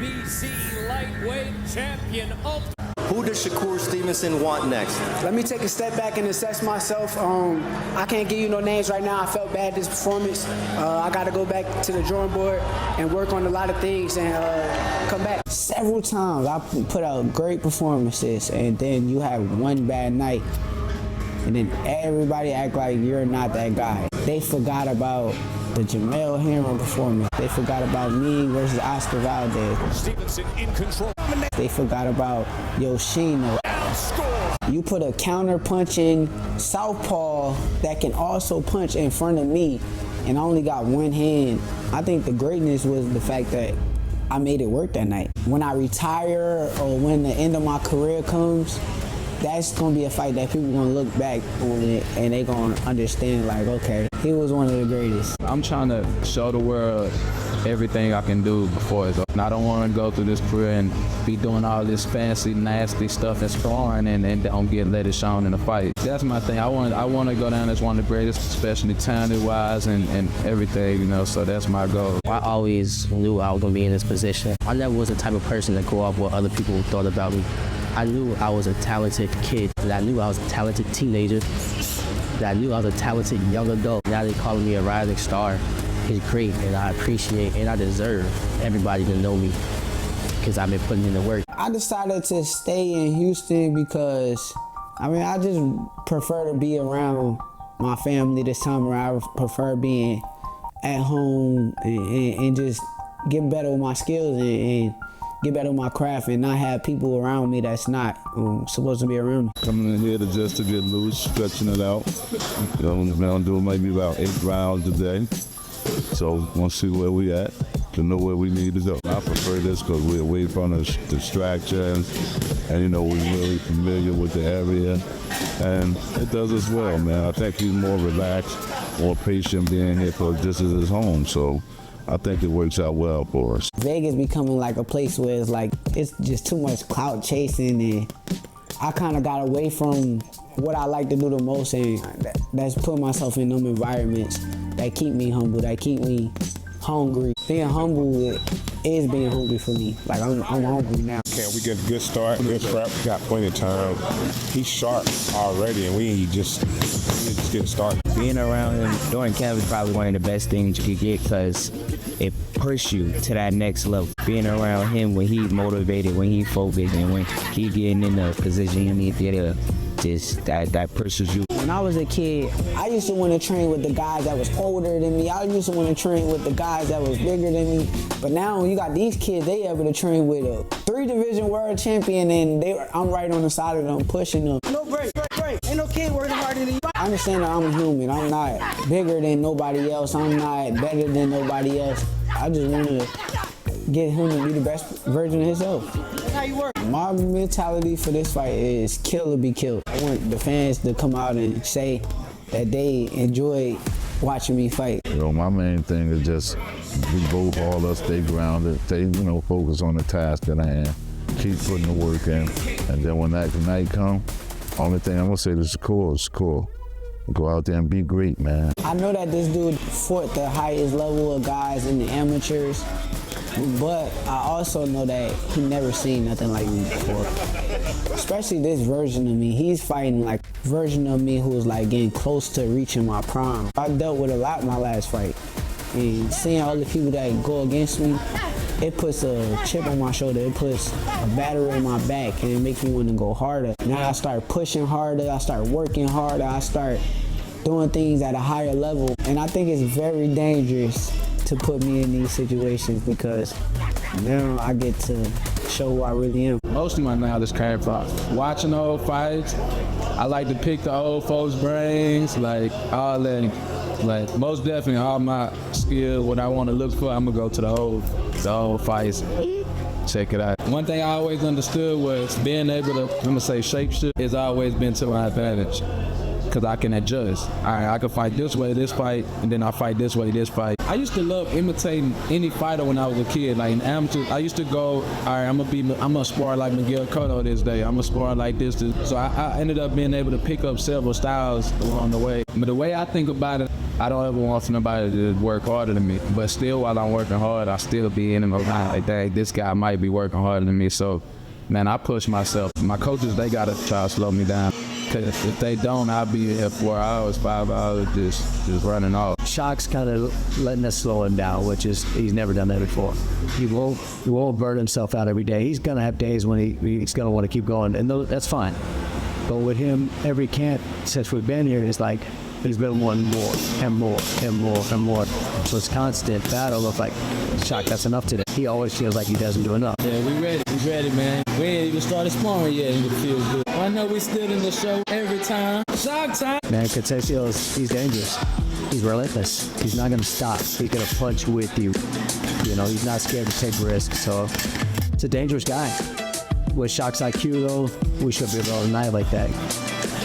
WBC lightweight champion of. Who does Shakur Stevenson want next? Let me take a step back and assess myself. I can't give you no names right now. I felt bad this performance. I got to go back to the drawing board and work on a lot of things and come back. Several times I put out great performances and then you have one bad night and then everybody act like you're not that guy. They forgot about the Jamel Herring performance. They forgot about me versus Oscar Valdez. Stevenson in control. They forgot about Yoshino. You put a counter-punching southpaw that can also punch in front of me, and I only got one hand. I think the greatness was the fact that I made it work that night. When I retire or when the end of my career comes, that's gonna be a fight that people gonna look back on it and they gonna understand like, okay, he was one of the greatest. I'm trying to show the world everything I can do before it's over. I don't want to go through this career and be doing all this fancy, nasty stuff and sparring and don't get let it shown in the fight. That's my thing. I want to go down as one of the greatest, especially talent-wise and everything, you know, so that's my goal. I always knew I was going to be in this position. I never was the type of person to go off what other people thought about me. I knew I was a talented kid, and I knew I was a talented teenager, and I knew I was a talented young adult. Now they calling me a rising star. It's great, and I appreciate and I deserve everybody to know me because I've been putting in the work. I decided to stay in Houston because, I just prefer to be around my family this time around. I prefer being at home and just get better with my skills and get better with my craft and not have people around me that's not supposed to be around me. Coming in here just to get loose, stretching it out. I'm doing maybe about 8 rounds a day. So we'll see where we at to know where we need to go. I prefer this because we're away from the distractions and, you know, we're really familiar with the area. And it does us well, man. I think he's more relaxed, more patient being here because this is his home. So I think it works out well for us. Vegas becoming like a place where it's like, it's just too much clout chasing and I kind of got away from what I like to do the most and that's put myself in them environments that keep me humble, that keep me hungry. Being humble is being hungry for me. Like I'm hungry now. Okay, we get a good start, good prep, got plenty of time. He's sharp already and we just getting started. Being around him during camp is probably one of the best things you could get because it pushes you to that next level. Being around him when he's motivated, when he's focused, and when he's getting in the position you need to get, just that pushes you. When I was a kid, I used to want to train with the guys that was older than me. I used to want to train with the guys that was bigger than me. But now you got these kids, they able to train with a 3-division world champion and I'm right on the side of them, pushing them. No break. Ain't no kid working harder than you. I understand that I'm a human. I'm not bigger than nobody else. I'm not better than nobody else. I just want to get him to be the best version of himself. That's how you work. My mentality for this fight is kill or be killed. I want the fans to come out and say that they enjoy watching me fight. You know, my main thing is just we both all us stay grounded, stay, you know, focus on the task at hand, keep putting the work in, and then when that night comes, only thing I'm gonna say to Shakur is Shakur. Go out there and be great, man. I know that this dude fought the highest level of guys in the amateurs, but I also know that he never seen nothing like me before. Especially this version of me. He's fighting like a version of me who's like getting close to reaching my prime. I dealt with a lot in my last fight. And seeing all the people that go against me, it puts a chip on my shoulder, it puts a battery in my back, and it makes me want to go harder. Now I start pushing harder, I start working harder, I start doing things at a higher level. And I think it's very dangerous to put me in these situations because now I get to show who I really am. Most of my knowledge came from watching old fights. I like to pick the old folks' brains, like all that. Like most definitely all my skill, what I want to look for, I'm gonna go to the old fights, check it out. One thing I always understood was being able to, I'm gonna say shapeshift, has always been to my advantage. because I can adjust. All right, I can fight this way, this fight, and then I fight this way, this fight. I used to love imitating any fighter when I was a kid. Like in amateur, I used to go, all right, I'm gonna spar like Miguel Cotto this day. I'm gonna spar like this. So I ended up being able to pick up several styles along the way. But the way I think about it, I don't ever want somebody to work harder than me. But still, while I'm working hard, I still be in my mind like, dang, this guy might be working harder than me. So, man, I push myself. My coaches, they gotta try to slow me down. Cause if they don't, I'll be here 4 hours, 5 hours, just running off. Shock's kind of letting us slow him down, which is he's never done that before. He won't burn himself out every day. He's gonna have days when he's gonna want to keep going, and that's fine. But with him, every camp since we've been here, it's like he's been wanting more and more and more and more. So it's constant battle of like, Shock, that's enough today. He always feels like he doesn't do enough. Yeah, we ready, man. We ain't even started sparring yet, and it feels good. I know we still in the show every time. Shock time. Man, Contesios, he's dangerous. He's relentless. He's not gonna stop. He's gonna punch with you. You know, he's not scared to take risks. So it's a dangerous guy. With Shock's IQ though, we should be able to annihilate that.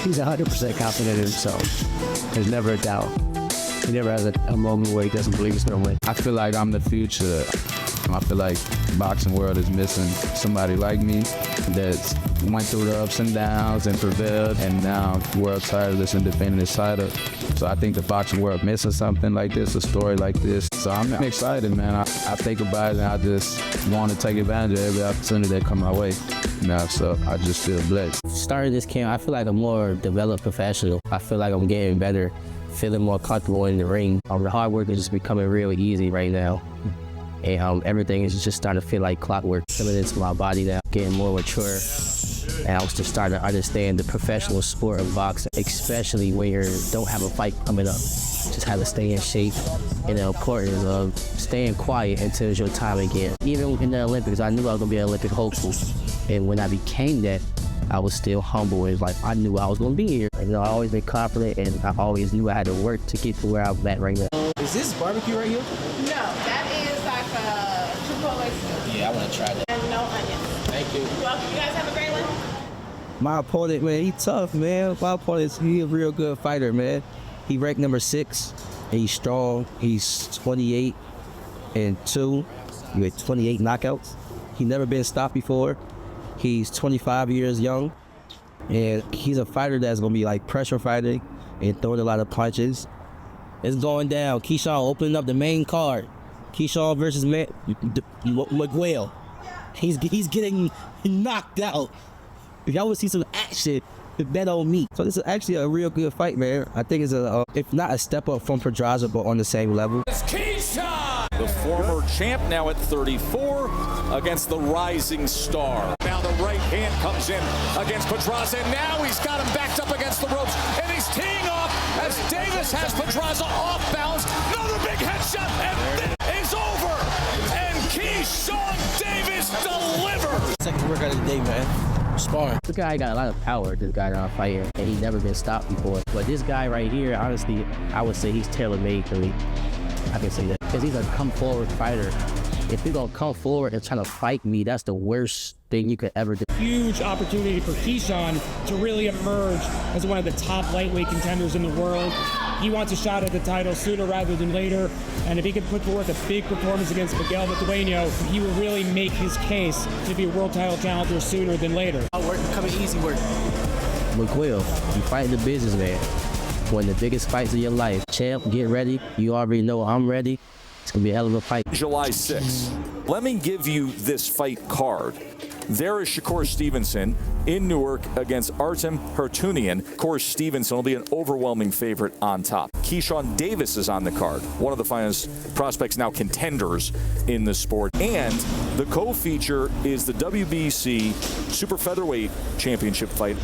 He's 100% confident in himself. There's never a doubt. He never has a moment where he doesn't believe he's gonna win. I feel like I'm the future. I feel like the boxing world is missing somebody like me that went through the ups and downs and prevailed, and now world titleist and defending his title. So I think the boxing world missing something like this, a story like this. So I'm excited, man. I think about it and I just want to take advantage of every opportunity that come my way. Now, so I just feel blessed. Starting this camp, I feel like I'm more developed professional. I feel like I'm getting better, feeling more comfortable in the ring. The hard work is just becoming real easy right now. And everything is just starting to feel like clockwork, coming into my body now, getting more mature. And I was just starting to understand the professional sport of boxing, especially when you don't have a fight coming up. Just have to stay in shape, and the importance of staying quiet until it's your time again. Even in the Olympics, I knew I was gonna be an Olympic hopeful. And when I became that, I was still humble. It's like I knew I was gonna be here. And, you know, I always been confident, and I always knew I had to work to get to where I'm at right now. Is this barbecue right here? No, that is like a Chipotle stew. Yeah, I want to try that. And no onions. Thank you. Welcome. You guys have a great one. My opponent, man, he tough, man. My opponent, he a real good fighter, man. He ranked number 6, and he's strong. He's 28-2. He had 28 knockouts. He never been stopped before. He's 25 years young, and he's a fighter that's gonna be like pressure fighting and throwing a lot of punches. It's going down. Keyshawn opening up the main card. Keyshawn versus Miguel. He's getting knocked out. If y'all would see some action, bet on me. So this is actually a real good fight, man. I think it's if not a step up from Pedraza, but on the same level. It's Keyshawn, the former champ, now at 34, against the rising star. Now the right hand comes in against Pedraza, and now he's got him backed up against the ropes, and he's teeing off as Davis has Pedraza off balance. Another big headshot, and this is over. And Keyshawn Davis delivers. Second workout of the day, man. Sparring. This guy got a lot of power, this guy that I'm fighting, and he's never been stopped before. But this guy right here, honestly, I would say he's tailor-made for me. I can say that. Because he's a come-forward fighter. If you're going to come forward and try to fight me, that's the worst thing you could ever do. Huge opportunity for Keyshawn to really emerge as one of the top lightweight contenders in the world. He wants a shot at the title sooner rather than later, and if he can put forth a big performance against Miguel Matueno, he will really make his case to be a world title challenger sooner than later. Work coming easy work. Miguel, you fighting the business, man. One of the biggest fights of your life. Champ, get ready. You already know I'm ready. It's going to be a hell of a fight. July 6th. Let me give you this fight card. There is Shakur Stevenson in Newark against Artem Hartunian. Of course, Stevenson will be an overwhelming favorite on top. Keyshawn Davis is on the card, one of the finest prospects, now contenders in the sport. And the co-feature is the WBC Super Featherweight Championship fight.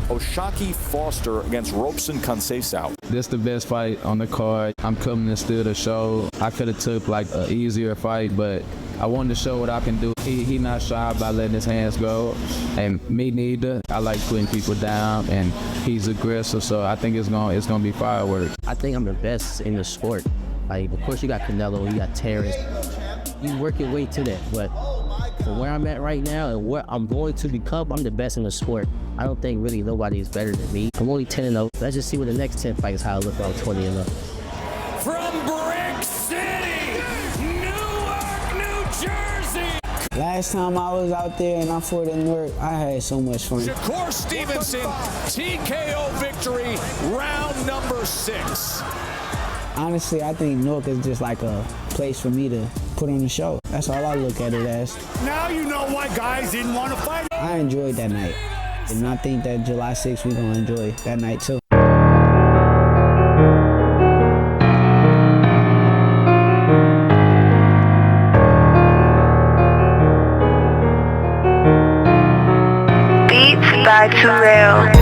Oshaki Foster against Robeson Conceição. This the best fight on the card. I'm coming to steal the show. I could have took like an easier fight, but I wanted to show what I can do. He not shy about letting his hands go, and me neither. I like putting people down, and he's aggressive, so I think it's gonna be fireworks. I think I'm the best in the sport. Like, of course, you got Canelo, you got Terrence. You work your way to that, but For where I'm at right now and where I'm going to become, I'm the best in the sport. I don't think really nobody is better than me. I'm only 10-0. Let's just see what the next 10 fights how I look on 20-0. From Brick City, Newark, New Jersey. Last time I was out there and I fought in Newark, I had so much fun. Shakur Stevenson, TKO victory, round number 6. Honestly, I think Newark is just like a place for me to put on the show. That's all I look at it as. Now you know why guys didn't want to fight. I enjoyed that night. And I think that July 6th, we're going to enjoy that night too. Beats by Terrell.